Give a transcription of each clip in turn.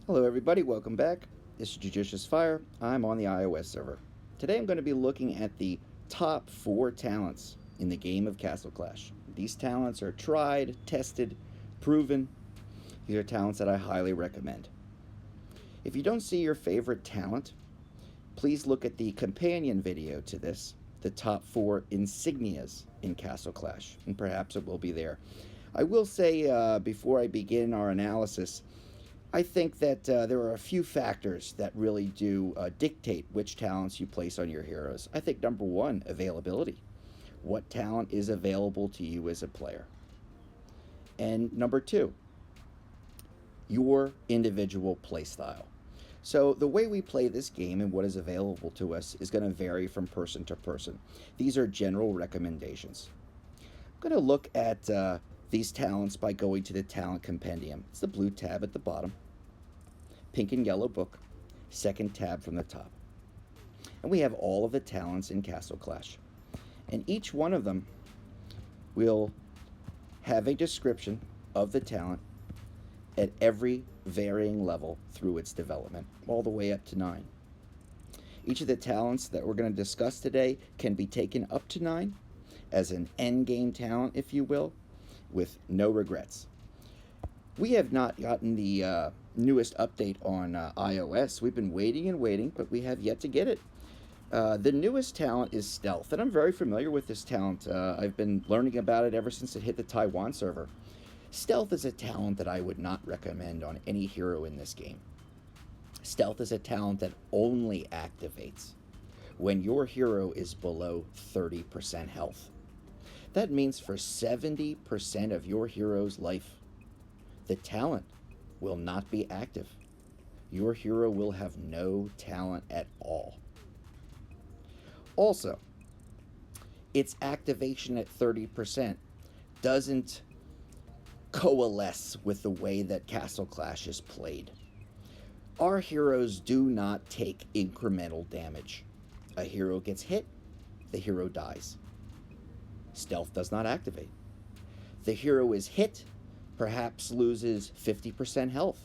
Hello everybody, welcome back. This is JudiciousFire. I'm on the iOS server. Today I'm going to be looking at the top 4 talents in the game of Castle Clash. These talents are tried, tested, proven. These are talents that I highly recommend. If you don't see your favorite talent, please look at the companion video to this, the top 4 Insignias in Castle Clash, and perhaps it will be there. I will say before I begin our analysis, I think that there are a few factors that really do dictate which talents you place on your heroes. I think number 1, availability. What talent is available to you as a player? And number 2, your individual playstyle. So the way we play this game and what is available to us is going to vary from person to person. These are general recommendations. I'm going to look at these talents by going to the talent compendium. It's the blue tab at the bottom, pink and yellow book, second tab from the top. And we have all of the talents in Castle Clash. And each one of them will have a description of the talent at every varying level through its development, all the way up to 9. Each of the talents that we're going to discuss today can be taken up to 9 as an endgame talent, if you will, with no regrets. We have not gotten the newest update on iOS. We've been waiting and waiting, but we have yet to get it. The newest talent is Stealth, and I'm very familiar with this talent. I've been learning about it ever since it hit the Taiwan server. Stealth is a talent that I would not recommend on any hero in this game. Stealth is a talent that only activates when your hero is below 30% health. That means for 70% of your hero's life, the talent will not be active. Your hero will have no talent at all. Also, its activation at 30% doesn't coalesce with the way that Castle Clash is played. Our heroes do not take incremental damage. A hero gets hit, the hero dies. Stealth does not activate. The hero is hit, perhaps loses 50% health.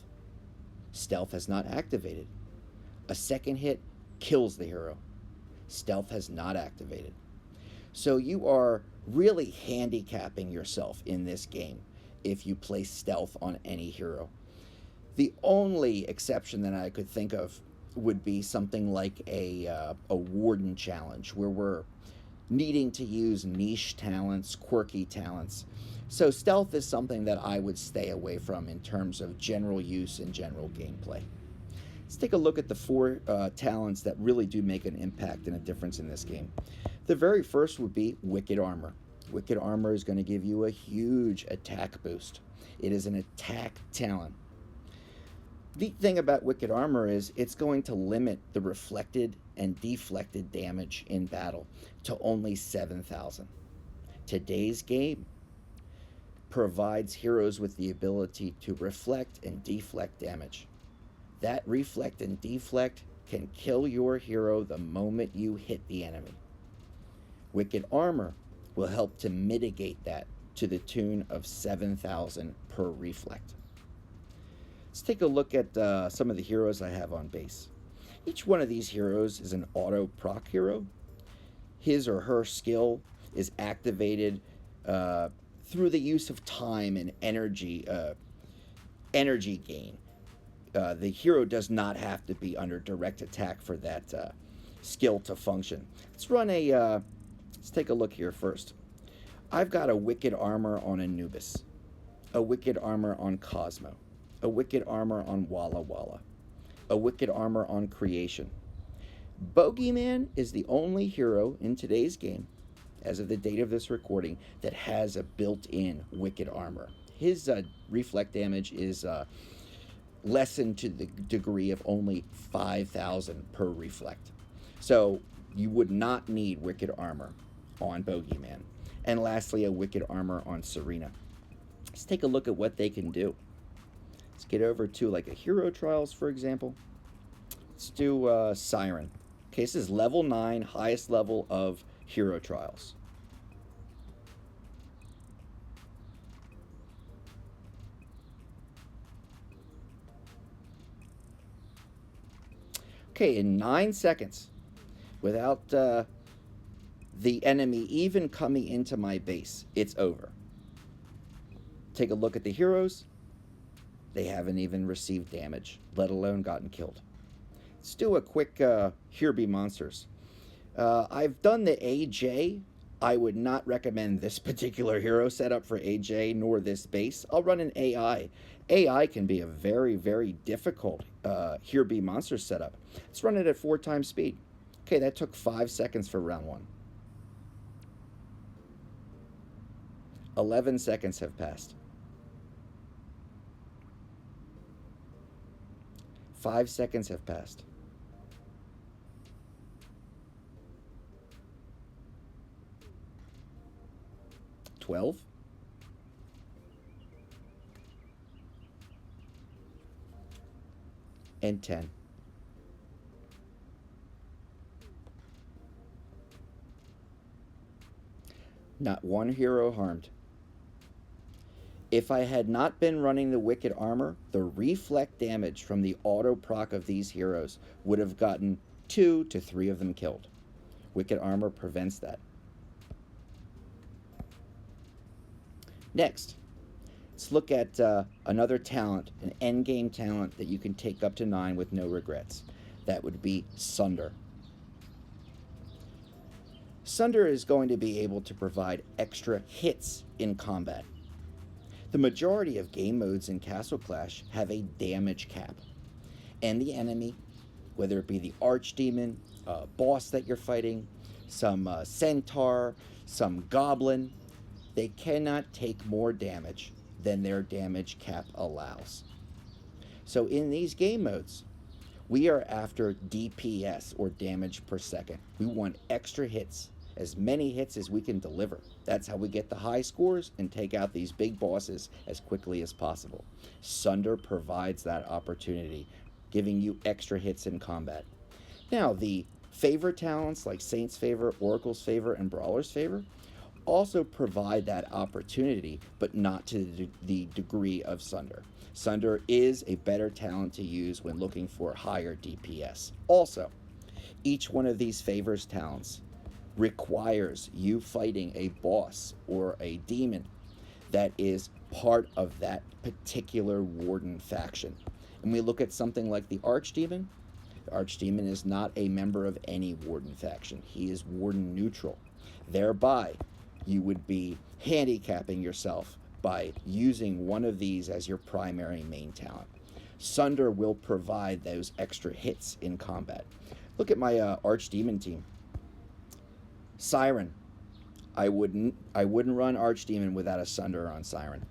Stealth has not activated. A second hit kills the hero. Stealth has not activated. So you are really handicapping yourself in this game if you place Stealth on any hero. The only exception that I could think of would be something like a Warden challenge, where we're needing to use niche talents, quirky talents. So Stealth is something that I would stay away from in terms of general use and general gameplay. Let's take a look at the 4 talents that really do make an impact and a difference in this game. The very first would be Wicked Armor. Wicked Armor is going to give you a huge attack boost. It is an attack talent. The thing about Wicked Armor is it's going to limit the reflected and deflected damage in battle to only 7,000. Today's game provides heroes with the ability to reflect and deflect damage. That reflect and deflect can kill your hero the moment you hit the enemy. Wicked Armor will help to mitigate that to the tune of 7,000 per reflect. Let's take a look at some of the heroes I have on base. Each one of these heroes is an auto proc hero. His or her skill is activated through the use of time and energy gain. The hero does not have to be under direct attack for that skill to function. Let's take a look here first. I've got a Wicked Armor on Anubis, a Wicked Armor on Cosmo, a Wicked Armor on Walla Walla, a Wicked Armor on Creation. Bogeyman is the only hero in today's game, as of the date of this recording, that has a built-in Wicked Armor. His reflect damage is lessened to the degree of only 5,000 per reflect. So you would not need Wicked Armor on Bogeyman. And lastly, a Wicked Armor on Serena. Let's take a look at what they can do. Let's get over to like a Hero Trials, for example. Let's do Siren. Okay, this is level 9, highest level of Hero Trials. Okay, in 9 seconds, without the enemy even coming into my base, it's over. Take a look at the heroes. They haven't even received damage, let alone gotten killed. Let's do a quick Here Be Monsters. I've done the AJ. I would not recommend this particular hero setup for AJ nor this base. I'll run an AI. AI can be a very, very difficult Here Be Monster setup. Let's run it at 4 times speed. Okay, that took 5 seconds for round 1. 11 seconds have passed. 5 seconds have passed. 12. And 10. Not one hero harmed. If I had not been running the Wicked Armor, the reflect damage from the auto proc of these heroes would have gotten 2 to 3 of them killed. Wicked Armor prevents that. Next, let's look at another talent, an endgame talent that you can take up to 9 with no regrets. That would be Sunder. Sunder is going to be able to provide extra hits in combat. The majority of game modes in Castle Clash have a damage cap, and the enemy, whether it be the Archdemon, boss that you're fighting, some centaur, some goblin, they cannot take more damage than their damage cap allows. So in these game modes, we are after DPS, or damage per second. We want extra hits, as many hits as we can deliver. That's how we get the high scores and take out these big bosses as quickly as possible. Sunder provides that opportunity, giving you extra hits in combat. Now, the favor talents like Saint's Favor, Oracle's Favor, and Brawler's Favor also provide that opportunity, but not to the degree of Sunder. Sunder is a better talent to use when looking for higher DPS. Also, each one of these favors talents requires you fighting a boss or a demon that is part of that particular warden faction. And we look at something like the Archdemon. The Archdemon is not a member of any warden faction. He is warden neutral. Thereby, you would be handicapping yourself by using one of these as your primary main talent. Sunder will provide those extra hits in combat. Look at my Archdemon team. Siren. I wouldn't run Archdemon without a Sunder on Siren.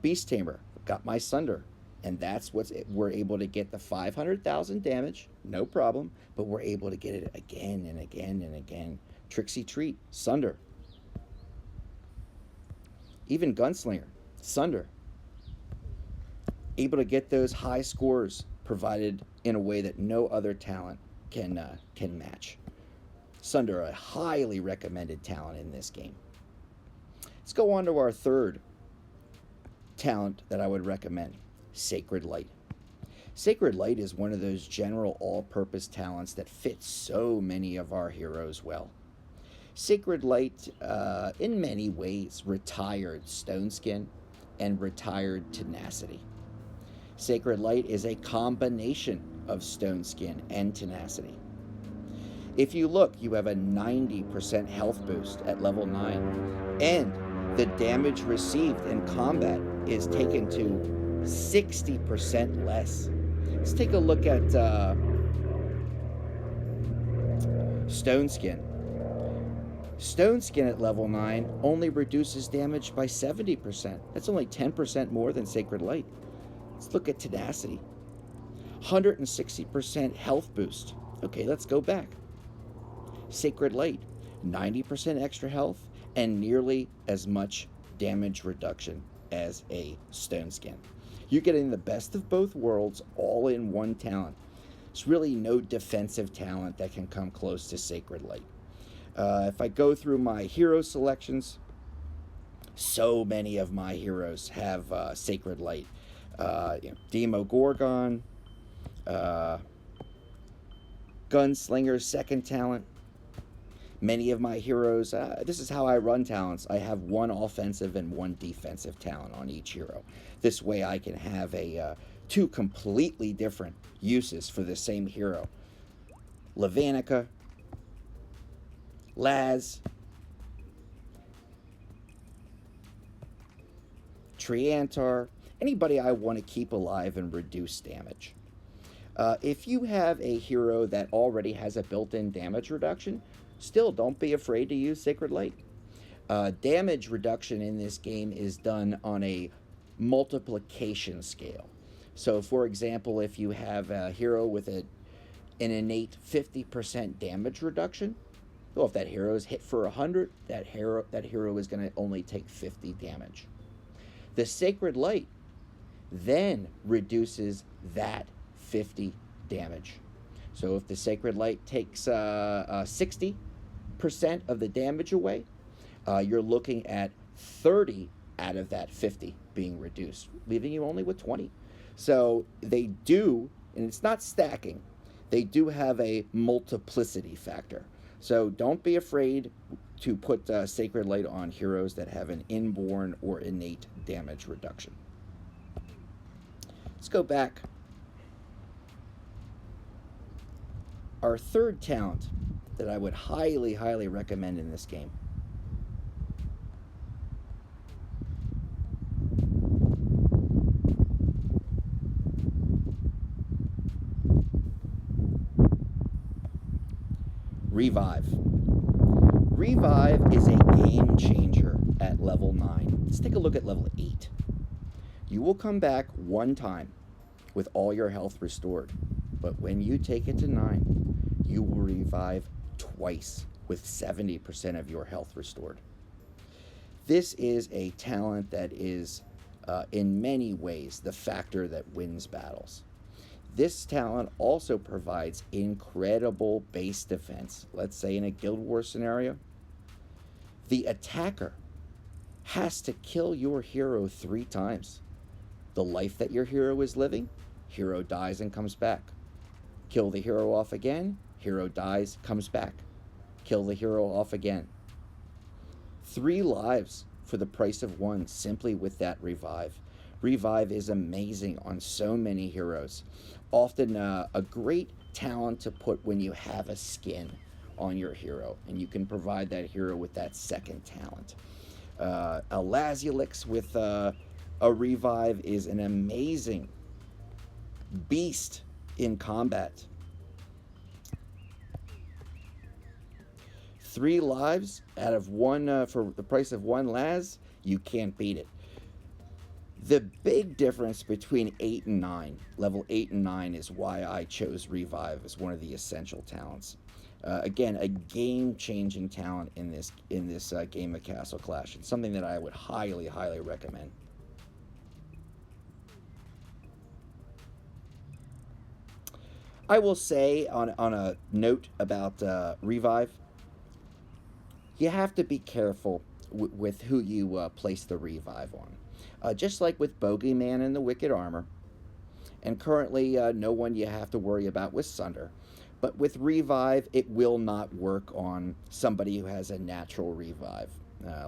Beast Tamer. Got my Sunder. And that's we're able to get the 500,000 damage, no problem, but we're able to get it again and again and again. Trixie Treat, Sunder. Even Gunslinger, Sunder. Able to get those high scores provided in a way that no other talent can match. Sunder, a highly recommended talent in this game. Let's go on to our third talent that I would recommend, Sacred Light. Sacred Light is one of those general all-purpose talents that fits so many of our heroes well. Sacred Light, in many ways, retired Stone Skin and retired Tenacity. Sacred Light is a combination of Stone Skin and Tenacity. If you look, you have a 90% health boost at level 9, and the damage received in combat is taken to 60% less. Let's take a look at Stone Skin. Stone Skin at level 9 only reduces damage by 70%. That's only 10% more than Sacred Light. Let's look at Tenacity. 160% health boost. Okay, let's go back. Sacred Light, 90% extra health and nearly as much damage reduction as a Stone Skin. You're getting the best of both worlds all in one talent. There's really no defensive talent that can come close to Sacred Light. If I go through my hero selections, so many of my heroes have Sacred Light. Demogorgon, Gunslinger's second talent. Many of my heroes, this is how I run talents. I have one offensive and one defensive talent on each hero. This way I can have two completely different uses for the same hero. Levanica, Laz, Triantar, anybody I want to keep alive and reduce damage. If you have a hero that already has a built-in damage reduction, still don't be afraid to use Sacred Light. Damage reduction in this game is done on a multiplication scale. So, for example, if you have a hero with an innate 50% damage reduction, well, if that hero is hit for 100, that hero is going to only take 50 damage. The Sacred Light then reduces that 50 damage. So if the Sacred Light takes 60% of the damage away, you're looking at 30 out of that 50 being reduced, leaving you only with 20. So they do, and it's not stacking, they do have a multiplicity factor. So don't be afraid to put Sacred Light on heroes that have an inborn or innate damage reduction. Let's go back. Our third talent that I would highly, highly recommend in this game. Revive. Revive is a game changer at level 9. Let's take a look at level 8. You will come back one time with all your health restored, but when you take it to 9, you will revive twice with 70% of your health restored. This is a talent that is, in many ways, the factor that wins battles. This talent also provides incredible base defense. Let's say in a Guild War scenario, the attacker has to kill your hero 3 times. The life that your hero is living, hero dies and comes back. Kill the hero off again, hero dies, comes back. Kill the hero off again. 3 lives for the price of 1 simply with that revive. Revive is amazing on so many heroes. Often a great talent to put when you have a skin on your hero, and you can provide that hero with that second talent. A Lazulix with a revive is an amazing beast in combat. 3 lives out of 1 for the price of 1 Laz, you can't beat it. The big difference between 8 and 9, level 8 and 9, is why I chose Revive as one of the essential talents. Again, a game-changing talent in this game of Castle Clash, and something that I would highly, highly recommend. I will say, on a note about Revive, you have to be careful with who you place the Revive on. Just like with Bogeyman and the Wicked Armor, and currently no one you have to worry about with Sunder, but with Revive, it will not work on somebody who has a natural Revive,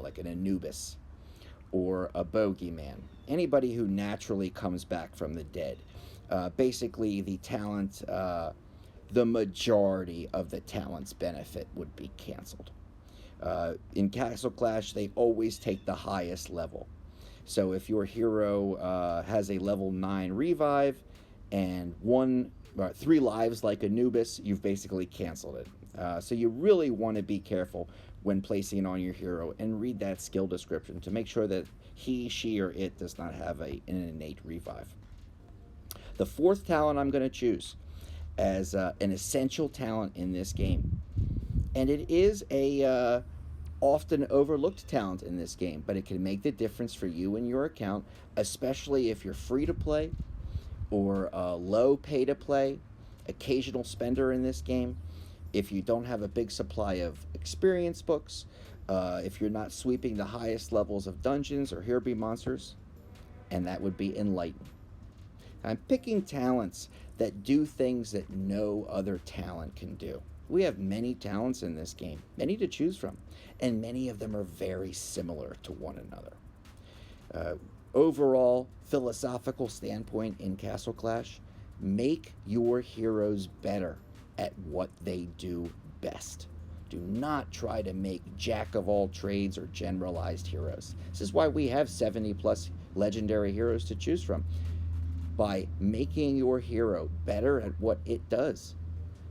like an Anubis or a Bogeyman. Anybody who naturally comes back from the dead. Basically, the talent, the majority of the talent's benefit would be canceled. In Castle Clash, they always take the highest level. So if your hero has a level 9 revive and 3 lives like Anubis, you've basically canceled it. So you really want to be careful when placing it on your hero and read that skill description to make sure that he, she, or it does not have an innate revive. The 4th talent I'm going to choose as an essential talent in this game, and it is a often overlooked talent in this game, but it can make the difference for you and your account, especially if you're free to play or low pay to play, occasional spender in this game. If you don't have a big supply of experience books, if you're not sweeping the highest levels of dungeons or hereby monsters, and that would be Enlighten. I'm picking talents that do things that no other talent can do. We have many talents in this game, many to choose from, and many of them are very similar to one another. Uh, Overall philosophical standpoint in Castle Clash, make your heroes better at what they do best. Do not try to make jack of all trades or generalized heroes. This is why we have 70 plus legendary heroes to choose from. By making your hero better at what it does,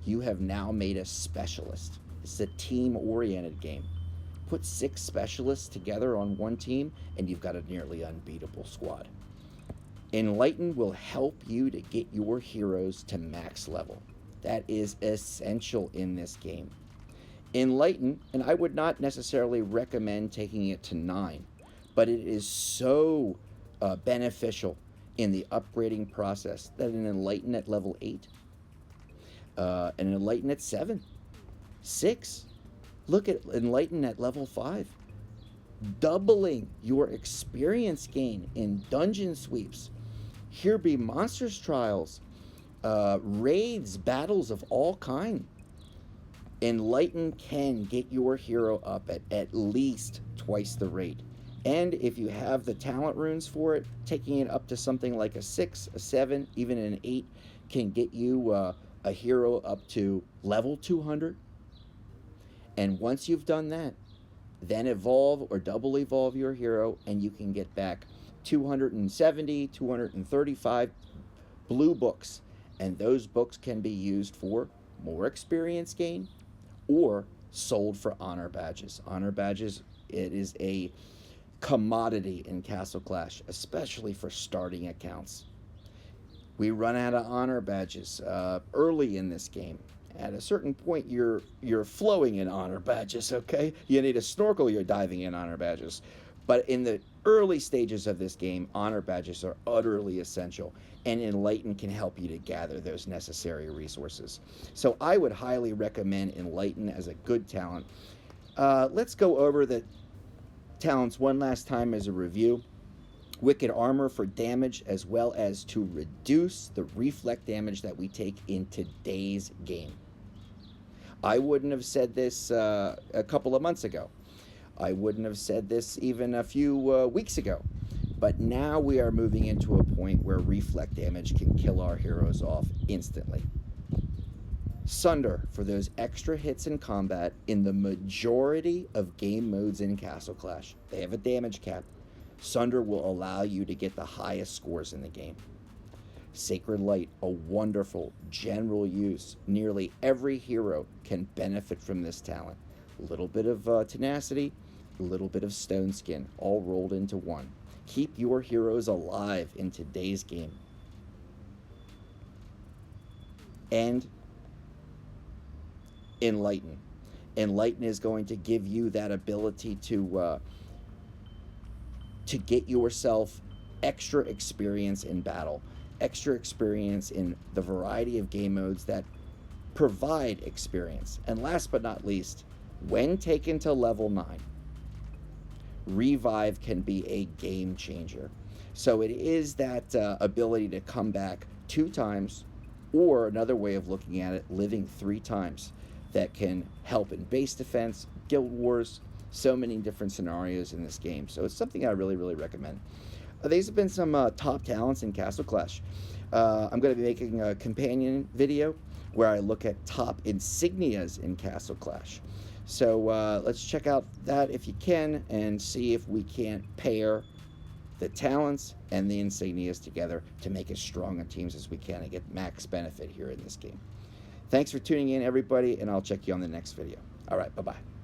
you have now made a specialist. It's a team-oriented game. Put 6 specialists together on one team, and you've got a nearly unbeatable squad. Enlighten will help you to get your heroes to max level. That is essential in this game. Enlighten, and I would not necessarily recommend taking it to 9, but it is so beneficial in the upgrading process that an Enlighten at level 8, an Enlighten at 7, 6, look at Enlighten at level 5, doubling your experience gain in dungeon sweeps. Here be monsters trials, raids, battles of all kind. Enlighten can get your hero up at least twice the rate. And if you have the talent runes for it, taking it up to something like a 6, a 7, even an 8 can get you a hero up to level 200. And once you've done that, then evolve or double evolve your hero, and you can get back 270, 235 blue books. And those books can be used for more experience gain or sold for honor badges. Honor badges, it is a commodity in Castle Clash, especially for starting accounts. We run out of honor badges early in this game. At a certain point, you're flowing in honor badges, okay? You need a snorkel, you're diving in honor badges. But in the early stages of this game, honor badges are utterly essential, and Enlighten can help you to gather those necessary resources. So I would highly recommend Enlighten as a good talent. Let's go over the talents one last time as a review. Wicked Armor for damage, as well as to reduce the reflect damage that we take in today's game. I wouldn't have said this a couple of months ago. I wouldn't have said this even a few weeks ago. But now we are moving into a point where reflect damage can kill our heroes off instantly. Sunder for those extra hits in combat in the majority of game modes in Castle Clash. They have a damage cap. Sunder will allow you to get the highest scores in the game. Sacred Light, a wonderful general use. Nearly every hero can benefit from this talent. A little bit of tenacity, a little bit of stone skin, all rolled into one. Keep your heroes alive in today's game. And Enlighten. Enlighten is going to give you that ability to get yourself extra experience in battle, extra experience in the variety of game modes that provide experience. And last but not least, when taken to level 9, Revive can be a game changer. So it is that ability to come back 2 times, or another way of looking at it, living 3 times, that can help in base defense, guild wars, so many different scenarios in this game. So it's something I really, really recommend. These have been some top talents in Castle Clash. I'm going to be making a companion video where I look at top insignias in Castle Clash. So let's check out that if you can, and see if we can't pair the talents and the insignias together to make as strong a teams as we can and get max benefit here in this game. Thanks for tuning in, everybody, and I'll check you on the next video. All right, bye-bye.